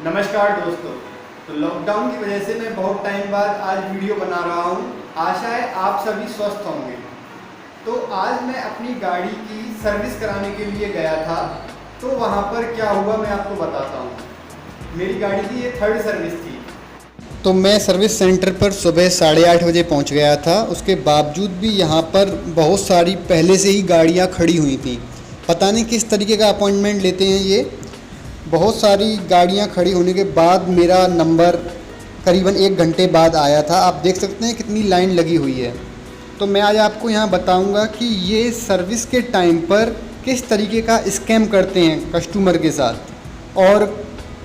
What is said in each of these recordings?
नमस्कार दोस्तों। तो लॉकडाउन की वजह से मैं बहुत टाइम बाद आज वीडियो बना रहा हूँ। आशा है आप सभी स्वस्थ होंगे। तो आज मैं अपनी गाड़ी की सर्विस कराने के लिए गया था। तो वहाँ पर क्या हुआ मैं आपको बताता हूँ। मेरी गाड़ी की ये थर्ड सर्विस थी। तो मैं सर्विस सेंटर पर सुबह 8:30 बजे पहुँच गया था। उसके बावजूद भी यहाँ पर बहुत सारी पहले से ही गाड़ियाँ खड़ी हुई थी। पता नहीं किस तरीके का अपॉइंटमेंट लेते हैं ये। बहुत सारी गाड़ियां खड़ी होने के बाद मेरा नंबर करीबन 1 घंटे बाद आया था। आप देख सकते हैं कितनी लाइन लगी हुई है। तो मैं आज आपको यहाँ बताऊंगा कि ये सर्विस के टाइम पर किस तरीके का स्कैम करते हैं कस्टमर के साथ और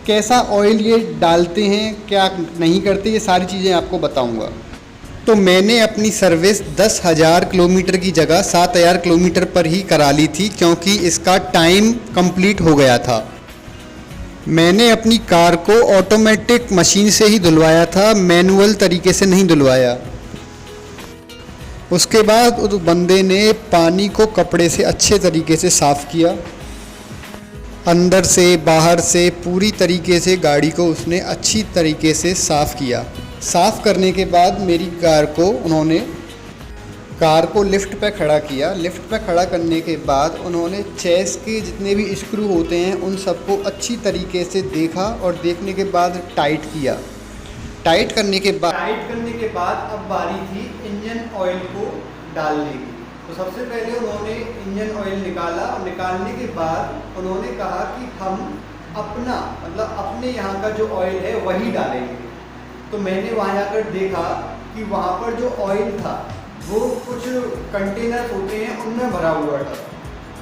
कैसा ऑयल ये डालते हैं, क्या नहीं करते, ये सारी चीज़ें आपको बताऊंगा। तो मैंने अपनी सर्विस 10,000 किलोमीटर की जगह 7,000 किलोमीटर पर ही करा ली थी, क्योंकि इसका टाइम कंप्लीट हो गया था। मैंने अपनी कार को ऑटोमेटिक मशीन से ही धुलवाया था, मैनुअल तरीके से नहीं धुलवाया। उसके बाद उस बंदे ने पानी को कपड़े से अच्छे तरीके से साफ़ किया, अंदर से बाहर से पूरी तरीके से गाड़ी को उसने अच्छी तरीके से साफ़ किया। साफ़ करने के बाद मेरी कार को लिफ्ट पे खड़ा किया। लिफ्ट पे खड़ा करने के बाद उन्होंने चेस के जितने भी स्क्रू होते हैं उन सबको अच्छी तरीके से देखा और देखने के बाद टाइट किया। टाइट करने के बाद अब बारी थी इंजन ऑयल को डालने की। तो सबसे पहले उन्होंने इंजन ऑयल निकाला और निकालने के बाद उन्होंने कहा कि हम अपने यहाँ का जो ऑयल है वही डालेंगे। तो मैंने वहाँ जाकर देखा कि वहाँ पर जो ऑयल था वो कुछ कंटेनर होते हैं उनमें भरा हुआ था।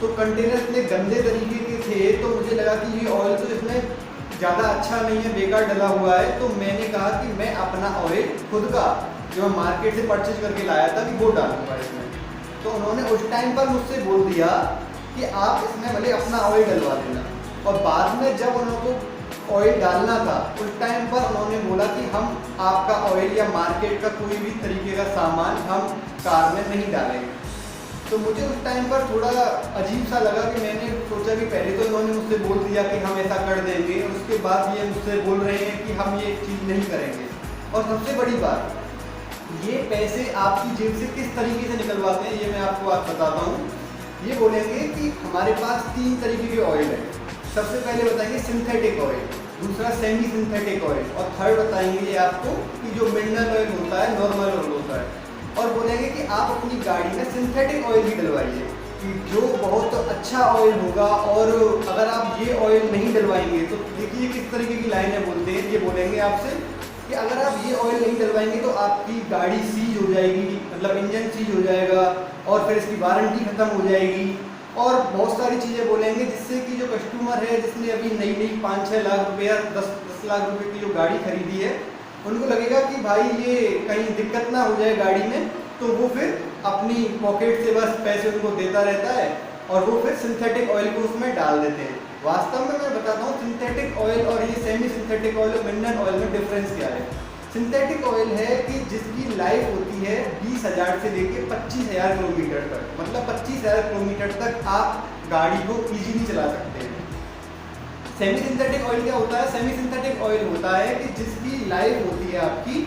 तो कंटेनर इतने गंदे तरीके के थे तो मुझे लगा कि ये ऑयल तो इसमें ज़्यादा अच्छा नहीं है, बेकार डला हुआ है। तो मैंने कहा कि मैं अपना ऑयल खुद का जो मैं मार्केट से परचेज करके लाया था कि वो डालूंगा इसमें। तो उन्होंने उस टाइम पर मुझसे बोल दिया कि आप इसमें भले अपना ऑयल डलवा देना। और बाद में जब उनको ऑयल डालना था उस टाइम पर उन्होंने बोला कि हम आपका ऑयल या मार्केट का कोई भी तरीके का सामान हम कार में नहीं डालेंगे। तो मुझे उस टाइम पर थोड़ा अजीब सा लगा कि मैंने सोचा कि पहले तो इन्होंने मुझसे बोल दिया कि हम ऐसा कर देंगे और उसके बाद ये मुझसे बोल रहे हैं कि हम ये चीज़ नहीं करेंगे। और सबसे बड़ी बात, ये पैसे आपकी जेब से किस तरीके से निकलवाते हैं ये मैं आपको आज बताता हूँ। ये बोलेंगे कि हमारे पास 3 तरीके के ऑयल है। सबसे पहले बताएंगे सिंथेटिक ऑयल, दूसरा सेमी सिंथेटिक ऑयल और थर्ड बताएंगे ये आपको कि जो मिनरल ऑयल होता है, नॉर्मल ऑयल होता है। और बोलेंगे कि आप अपनी गाड़ी में सिंथेटिक ऑयल ही डलवाइए कि जो बहुत अच्छा ऑयल होगा। और अगर आप ये ऑयल नहीं डलवाएंगे तो देखिए किस तरीके की लाइनें बोलते हैं। ये बोलेंगे आपसे कि अगर आप ये ऑयल नहीं डलवाएंगे तो आपकी गाड़ी सीज हो जाएगी, मतलब इंजन सीज हो जाएगा और फिर इसकी वारंटी ख़त्म हो जाएगी। और बहुत सारी चीज़ें बोलेंगे जिससे कि जो कस्टमर है जिसने अभी नई 5-6 लाख रुपये या 10 लाख रुपए की जो गाड़ी खरीदी है उनको लगेगा कि भाई ये कहीं दिक्कत ना हो जाए गाड़ी में, तो वो फिर अपनी पॉकेट से बस पैसे उनको देता रहता है और वो फिर सिंथेटिक ऑयल को उसमें डाल देते हैं। वास्तव में मैं बताता हूँ सिंथेटिक ऑयल और ये सेमी सिंथेटिक ऑयल और मिनरल ऑयल में डिफरेंस क्या है। सिंथेटिक ऑयल है कि जिसकी लाइफ होती है 20,000 से लेकर 25,000 किलोमीटर तक, मतलब 25,000 किलोमीटर तक आप गाड़ी को इजीली चला सकते हैं। सेमी सिंथेटिक ऑयल क्या होता है? सेमी सिंथेटिक ऑयल होता है कि जिसकी लाइफ होती है आपकी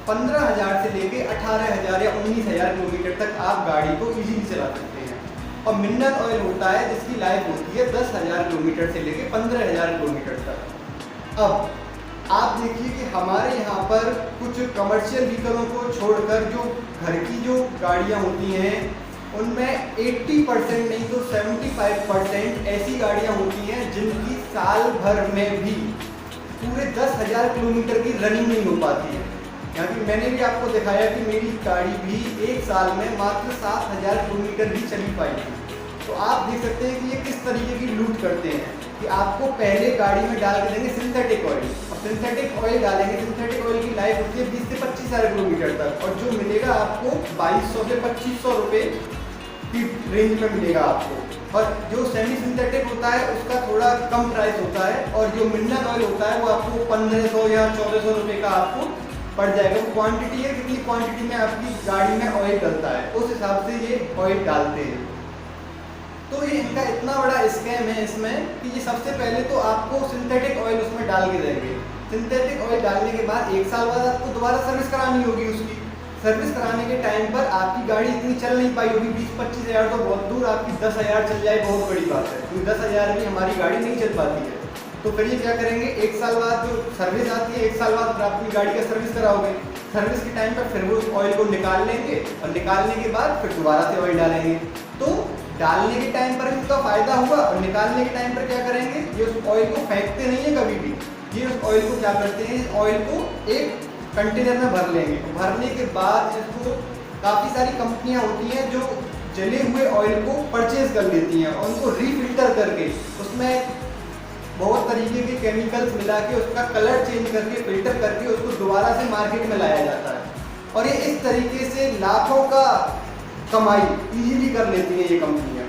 15,000 से लेकर 18,000 या 19,000 किलोमीटर तक आप गाड़ी को इजीली चला सकते हैं। और मिनरल ऑयल होता है जिसकी लाइफ होती है 10,000 किलोमीटर से लेकर 15,000 किलोमीटर तक। अब आप देखिए कि हमारे यहाँ पर कुछ कमर्शियल व्हीकलों को छोड़कर जो घर की जो गाड़ियाँ होती हैं उनमें 80% नहीं तो 75% ऐसी गाड़ियाँ होती हैं जिनकी साल भर में भी पूरे 10,000 किलोमीटर की रनिंग नहीं हो पाती है। यहाँ की मैंने भी आपको दिखाया कि मेरी गाड़ी भी 1 साल में मात्र 7,000 किलोमीटर ही चली पाई थी। तो आप देख सकते हैं कि ये किस तरीके की लूट करते हैं कि आपको पहले गाड़ी में डाल के देंगे सिंथेटिक ऑयल और सिंथेटिक ऑयल डालेंगे। सिंथेटिक ऑयल की लाइफ होती है 20 से 25,000 किलोमीटर तक और जो मिलेगा आपको 2,200 से 2,500 रुपये की रेंज में मिलेगा आपको। और जो सेमी सिंथेटिक होता है उसका थोड़ा कम प्राइस होता है और जो मिनरल ऑयल होता है वो आपको 1,500 या 1,400 रुपये का आपको पड़ जाएगा। वो क्वांटिटी है कितनी क्वांटिटी में आपकी गाड़ी में ऑयल डलता है उस हिसाब से ये ऑयल डालते हैं। तो ये इनका इतना बड़ा स्कैम है इसमें कि ये सबसे पहले तो आपको सिंथेटिक ऑयल उसमें डाल के देंगे सिंथेटिक ऑयल डालने के बाद 1 साल बाद आपको दोबारा सर्विस करानी होगी। उसकी सर्विस कराने के टाइम पर आपकी गाड़ी इतनी चल नहीं पाई होगी, 20-25 हज़ार तो बहुत दूर, आपकी 10 हज़ार चल जाए बहुत बड़ी बात है, क्योंकि 10 हज़ार भी हमारी गाड़ी नहीं चल पाती है। तो फिर ये क्या करेंगे, 1 साल बाद जो सर्विस आती है, 1 साल बाद फिर अपनी गाड़ी का सर्विस कराओगे। सर्विस के टाइम पर फिर वो उस ऑयल को निकाल लेंगे और निकालने के बाद फिर दोबारा से ऑयल डालेंगे। तो डालने के टाइम पर उसका फ़ायदा हुआ और निकालने के टाइम पर क्या करेंगे, ये उस ऑयल को फेंकते नहीं है कभी भी, ये उस ऑयल को क्या करते हैं, इस ऑयल को एक कंटेनर में भर लेंगे। भरने के बाद इसको काफ़ी सारी कंपनियां होती हैं जो जले हुए ऑयल को परचेज कर लेती हैं और उनको रीफिल्टर करके उसमें बहुत तरीके के केमिकल्स मिला के उसका कलर चेंज करके फिल्टर करके उसको दोबारा से मार्केट में लाया जाता है। और ये इस तरीके से लाखों का कमाई इजीली कर लेती हैं ये कंपनियां।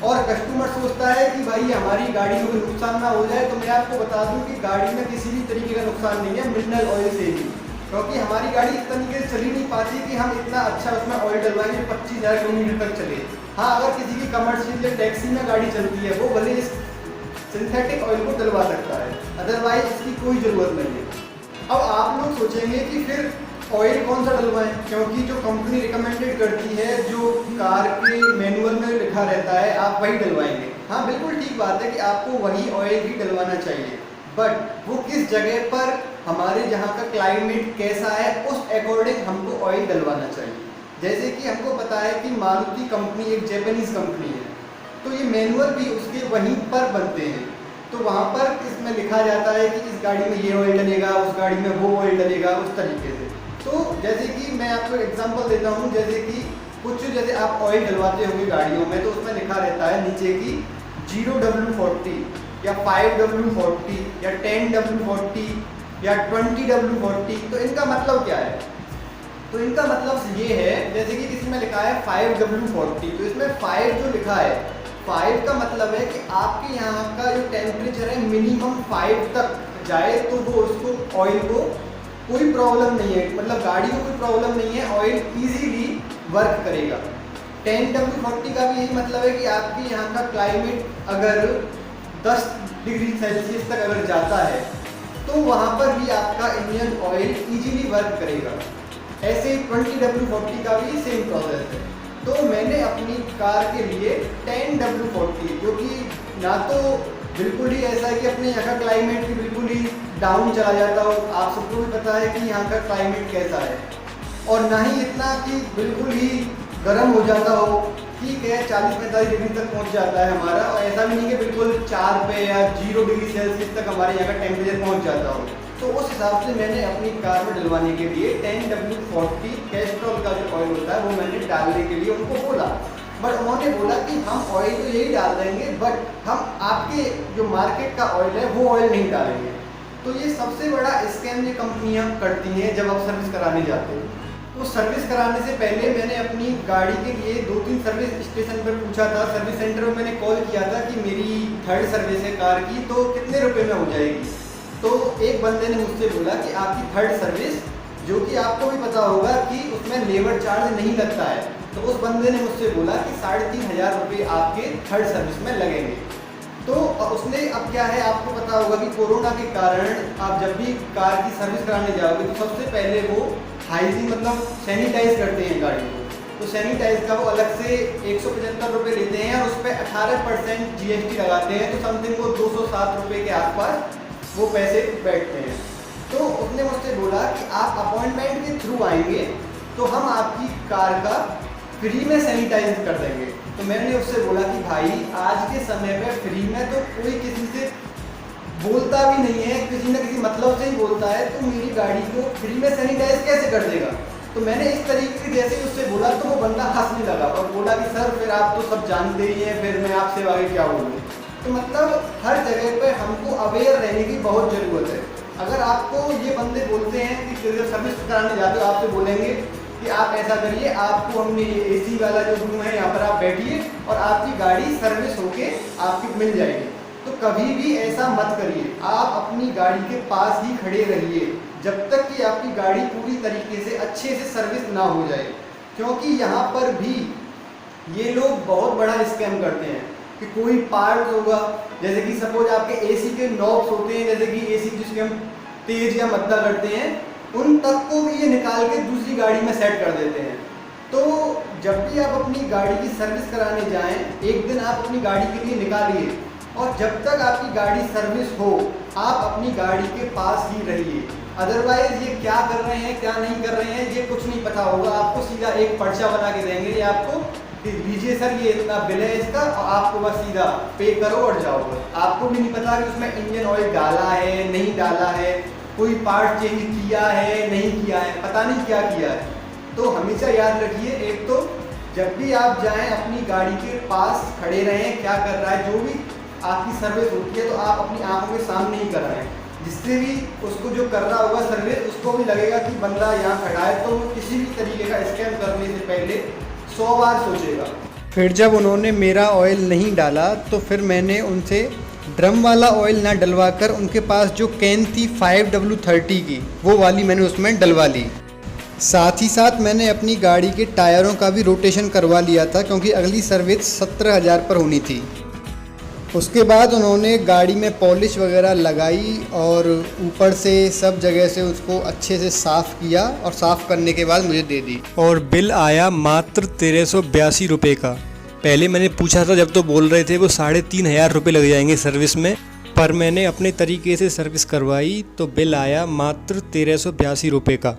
और कस्टमर सोचता है कि भाई हमारी गाड़ी में कोई नुकसान ना हो जाए, तो मैं आपको बता दूं कि गाड़ी में किसी भी तरीके का नुकसान नहीं है मिनरल ऑयल से ही, क्योंकि हमारी गाड़ी इस तरीके से चल ही नहीं पाती कि हम इतना अच्छा उसमें ऑयल डलवाएंगे 25,000 किलोमीटर तक चले। हाँ, अगर किसी की कमर्शियल या टैक्सी में गाड़ी चलती है वो भले इस सिंथेटिक ऑयल को डलवा सकता है, अदरवाइज इसकी कोई ज़रूरत नहीं है। अब आप लोग सोचेंगे कि फिर ऑयल कौन सा डलवाएं, क्योंकि जो कंपनी रिकमेंडेड करती है, जो कार के मैनुअल में लिखा रहता है, आप वही डलवाएंगे। हाँ, बिल्कुल ठीक बात है कि आपको वही ऑयल ही डलवाना चाहिए, बट वो किस जगह पर, हमारे जहाँ का क्लाइमेट कैसा है, उस अकॉर्डिंग हमको ऑयल डलवाना चाहिए। जैसे कि हमको पता है कि मारुति कंपनी एक जापानीज़ कंपनी है, तो ये मैनुअल भी उसके वहीं पर बनते हैं, तो वहाँ पर इसमें लिखा जाता है कि इस गाड़ी में ये ऑयल डलेगा, उस गाड़ी में वो ऑयल डलेगा, उस तरीके से। तो जैसे कि मैं आपको एग्जांपल देता हूँ, जैसे कि कुछ जैसे आप ऑयल डलवाते होंगे गाड़ियों में, तो उसमें लिखा रहता है नीचे की 0W40 या 5W40 या 10W40 या 20W40। तो इनका मतलब क्या है, तो इनका मतलब ये है, जैसे कि इसमें लिखा है 5W40, तो इसमें 5 जो लिखा है, 5 का मतलब है कि आपके यहाँ का जो टेम्परेचर है मिनिमम 5 तक जाए तो वो उसको ऑयल को कोई प्रॉब्लम नहीं है, मतलब गाड़ी को कोई प्रॉब्लम नहीं है, ऑयल इजीली वर्क करेगा। 10W40 का भी यही मतलब है कि आपके यहाँ का क्लाइमेट अगर 10 डिग्री सेल्सियस तक अगर जाता है तो वहाँ पर भी आपका इंजन ऑयल इजीली वर्क करेगा। ऐसे 20W40 का भी सेम प्रोसेस है। तो मैंने अपनी कार के लिए 10W40, जो कि ना तो बिल्कुल ही ऐसा है कि अपने यहाँ का क्लाइमेट भी बिल्कुल ही डाउन चला जाता हो, आप सबको भी पता है कि यहाँ का क्लाइमेट कैसा है, और ना ही इतना कि बिल्कुल ही गर्म हो जाता हो, ठीक है 40-45 डिग्री तक पहुँच जाता है हमारा, और ऐसा भी नहीं कि बिल्कुल 4 पे या 0 डिग्री सेल्सियस तक हमारे यहाँ का टेम्परेचर पहुँच जाता हो। तो उस हिसाब से मैंने अपनी कार में डलवाने के लिए 10W40 कैस्ट्रॉल का जो ऑयल होता है वो मैंने डालने के लिए उनको बोला, बट उन्होंने बोला कि हम ऑयल तो यही डाल देंगे, बट हम आपके जो मार्केट का ऑयल है वो ऑयल नहीं डालेंगे। तो ये सबसे बड़ा स्कैम ये कंपनियां करती हैं जब आप सर्विस कराने जाते हो। तो सर्विस कराने से पहले मैंने अपनी गाड़ी के लिए 2-3 सर्विस स्टेशन पर पूछा था, सर्विस सेंटर में मैंने कॉल किया था कि मेरी 3rd सर्विस है कार की, तो कितने रुपये में हो जाएगी। तो एक बंदे ने मुझसे बोला कि आपकी 3rd सर्विस, जो कि आपको भी पता होगा कि उसमें लेबर चार्ज नहीं लगता है, तो उस बंदे ने मुझसे बोला कि 3,500 रुपये आपके 3rd सर्विस में लगेंगे। तो उसने अब क्या है, आपको पता होगा कि कोरोना के कारण आप जब भी कार की सर्विस कराने जाओगे तो सबसे पहले वो हाइजीन मतलब सैनिटाइज करते हैं गाड़ी को, तो सैनिटाइज का वो अलग से 175 रुपये लेते हैं और उस पर 18% GST लगाते हैं, तो समथिंग वो 207 रुपये के आसपास वो पैसे बैठते हैं। तो उसने मुझसे बोला कि आप अपॉइंटमेंट के थ्रू आएंगे तो हम आपकी कार का फ्री में सैनिटाइज कर देंगे। तो मैंने उससे बोला कि भाई आज के समय में फ्री में तो कोई किसी से बोलता भी नहीं है, किसी न किसी मतलब से ही बोलता है, तो मेरी गाड़ी को फ्री में सैनिटाइज कैसे कर देगा। तो मैंने इस तरीके से जैसे ही उससे बोला तो वो बंदा हंसने लगा और बोला कि सर फिर आप तो सब जानते ही हैं, फिर मैं आपसे आगे क्या बोलूँ। तो मतलब हर जगह पे हमको अवेयर रहने की बहुत ज़रूरत है। अगर आपको ये बंदे बोलते हैं कि सर्विस कराने जाते हो, आपसे बोलेंगे कि आप ऐसा करिए, आपको हमने ये AC वाला जो रूम है यहाँ पर आप बैठिए और आपकी गाड़ी सर्विस होके आपकी मिल जाएगी, तो कभी भी ऐसा मत करिए। आप अपनी गाड़ी के पास ही खड़े रहिए जब तक कि आपकी गाड़ी पूरी तरीके से अच्छे से सर्विस ना हो जाए, क्योंकि यहाँ पर भी ये लोग बहुत बड़ा स्कैम करते हैं कि कोई पार्ट होगा, जैसे कि सपोज आपके AC के नॉब्स होते हैं, जैसे कि AC जिसके हम तेज या मद्दा करते हैं, उन तक को भी ये निकाल के दूसरी गाड़ी में सेट कर देते हैं। तो जब भी आप अपनी गाड़ी की सर्विस कराने जाएं, एक दिन आप अपनी गाड़ी के लिए निकालिए और जब तक आपकी गाड़ी सर्विस हो आप अपनी गाड़ी के पास ही रहिए। अदरवाइज ये क्या कर रहे हैं क्या नहीं कर रहे हैं ये कुछ नहीं पता होगा। आपको सीधा एक पर्चा बना के देंगे, ये आपको लीजिए सर ये इतना बिल है इसका, और आपको बस सीधा पे करो और जाओ। आपको भी नहीं पता कि उसमें इंजन ऑयल डाला है नहीं डाला है, कोई पार्ट चेंज किया है नहीं किया है, पता नहीं क्या किया है। तो हमेशा याद रखिए, एक तो जब भी आप जाएं अपनी गाड़ी के पास खड़े रहें, क्या कर रहा है, जो भी आपकी सर्विस होती है तो आप अपनी आंखों के सामने ही कर रहे हैं, जिससे भी उसको जो कर रहा होगा सर्विस उसको भी लगेगा कि बंदा यहाँ खड़ा है, तो किसी भी तरीके का स्कैम करने से पहले 100 बार सोचेगा। फिर जब उन्होंने मेरा ऑयल नहीं डाला तो फिर मैंने उनसे ड्रम वाला ऑयल ना डलवा कर उनके पास जो कैन थी 5W30 की, वो वाली मैंने उसमें डलवा ली। साथ ही साथ मैंने अपनी गाड़ी के टायरों का भी रोटेशन करवा लिया था, क्योंकि अगली सर्विस 17,000 पर होनी थी। उसके बाद उन्होंने गाड़ी में पॉलिश वगैरह लगाई और ऊपर से सब जगह से उसको अच्छे से साफ़ किया और साफ़ करने के बाद मुझे दे दी। और बिल आया मात्र 1382 रुपये का। पहले मैंने पूछा था जब, तो बोल रहे थे वो 3,500 रुपये लग जाएंगे सर्विस में, पर मैंने अपने तरीके से सर्विस करवाई तो बिल आया मात्र 1382 रुपये का।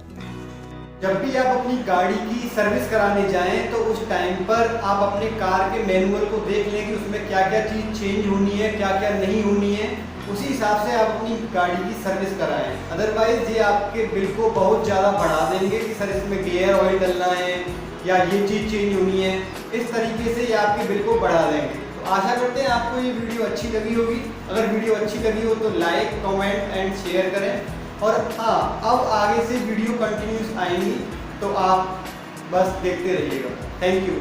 जब भी आप अपनी गाड़ी की सर्विस कराने जाएं तो उस टाइम पर आप अपने कार के मैनुअल को देख लें कि उसमें क्या क्या चीज़ चेंज होनी है क्या क्या नहीं होनी है, उसी हिसाब से आप अपनी गाड़ी की सर्विस कराएं। अदरवाइज़ ये आपके बिल को बहुत ज़्यादा बढ़ा देंगे कि सर इसमें गियर ऑयल डलना है या ये चीज़ चेंज होनी है, इस तरीके से ये आपके बिल को बढ़ा देंगे। तो आशा करते हैं आपको ये वीडियो अच्छी लगी होगी। अगर वीडियो अच्छी लगी हो तो लाइक कमेंट एंड शेयर करें। और हाँ, अब आगे से वीडियो कंटिन्यूस आएंगी तो आप बस देखते रहिएगा। Thank you.